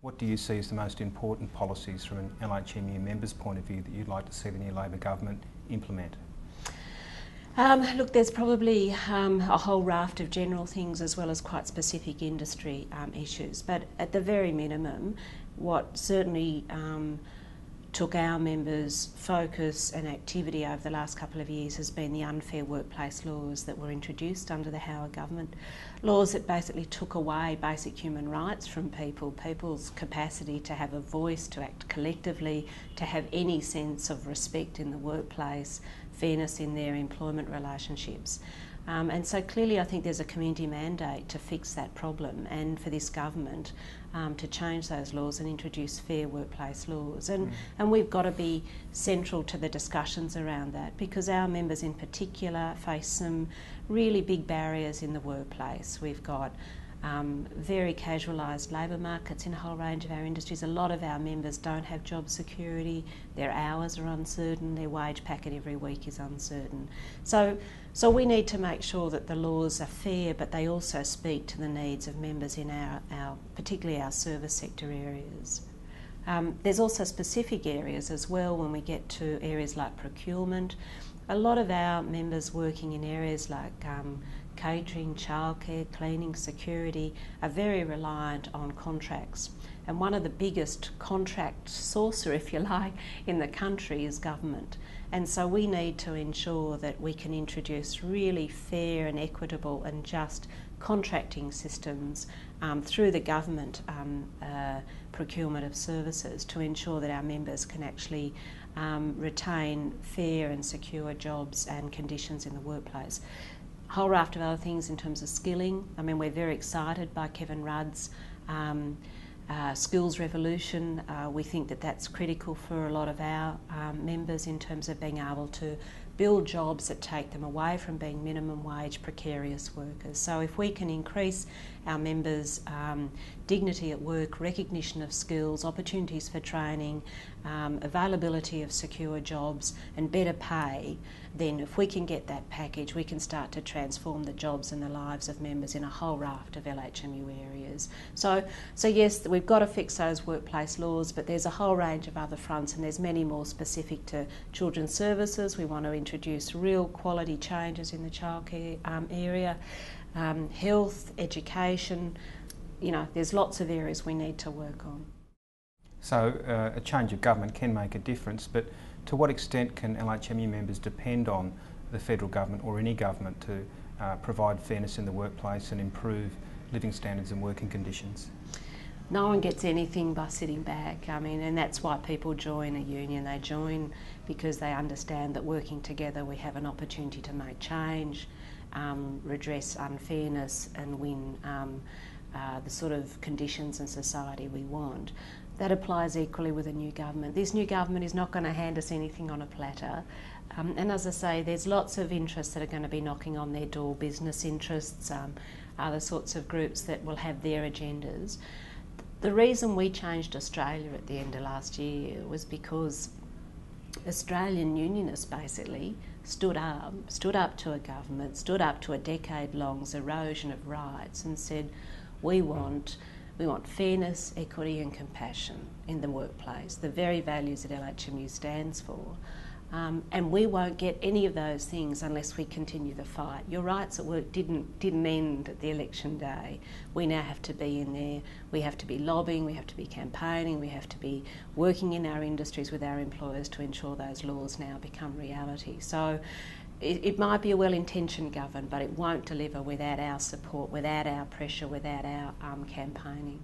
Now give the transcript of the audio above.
What do you see as the most important policies from an LHMU member's point of view that you'd like to see the new Labor government implement? Look, there's probably a whole raft of general things as well as quite specific industry issues, but at the very minimum, what certainly took our members' focus and activity over the last couple of years has been the unfair workplace laws that were introduced under the Howard government. Laws that basically took away basic human rights from people's capacity to have a voice, to act collectively, to have any sense of respect in the workplace, fairness in their employment relationships. And so clearly I think there's a community mandate to fix that problem and for this government to change those laws and introduce fair workplace laws. And we've got to be central to the discussions around that, because our members in particular face some really big barriers in the workplace. We've got very casualised labour markets in a whole range of our industries. A lot of our members don't have job security, their hours are uncertain, their wage packet every week is uncertain. So we need to make sure that the laws are fair, but they also speak to the needs of members in our particularly our service sector areas. There's also specific areas as well when we get to areas like procurement. A lot of our members working in areas like catering, childcare, cleaning, security are very reliant on contracts. And one of the biggest contract sourcer, if you like, in the country is government. And so we need to ensure that we can introduce really fair and equitable and just contracting systems through the government procurement of services to ensure that our members can actually retain fair and secure jobs and conditions in the workplace. A whole raft of other things in terms of skilling. I mean, we're very excited by Kevin Rudd's skills revolution. We think that that's critical for a lot of our members in terms of being able to build jobs that take them away from being minimum wage precarious workers. So if we can increase our members' dignity at work, recognition of skills, opportunities for training, availability of secure jobs and better pay, then if we can get that package, we can start to transform the jobs and the lives of members in a whole raft of LHMU areas. So yes, we've got to fix those workplace laws, but there's a whole range of other fronts, and there's many more specific to children's services. We want to introduce real quality changes in the childcare area, health, education. You know, there's lots of areas we need to work on. So a change of government can make a difference, but to what extent can LHMU members depend on the federal government or any government to provide fairness in the workplace and improve living standards and working conditions? No one gets anything by sitting back. I mean, and that's why people join a union. They join because they understand that working together we have an opportunity to make change, redress unfairness and win the sort of conditions and society we want. That applies equally with a new government. This new government is not going to hand us anything on a platter. And as I say, there's lots of interests that are going to be knocking on their door, business interests, other sorts of groups that will have their agendas. The reason we changed Australia at the end of last year was because Australian unionists basically stood up to a government, stood up to a decade-long erosion of rights and said, we want fairness, equity and compassion in the workplace, the very values that LHMU stands for. And we won't get any of those things unless we continue the fight. Your rights at work didn't end at the election day. We now have to be in there. We have to be lobbying, we have to be campaigning, we have to be working in our industries with our employers to ensure those laws now become reality. So it might be a well-intentioned government, but it won't deliver without our support, without our pressure, without our campaigning.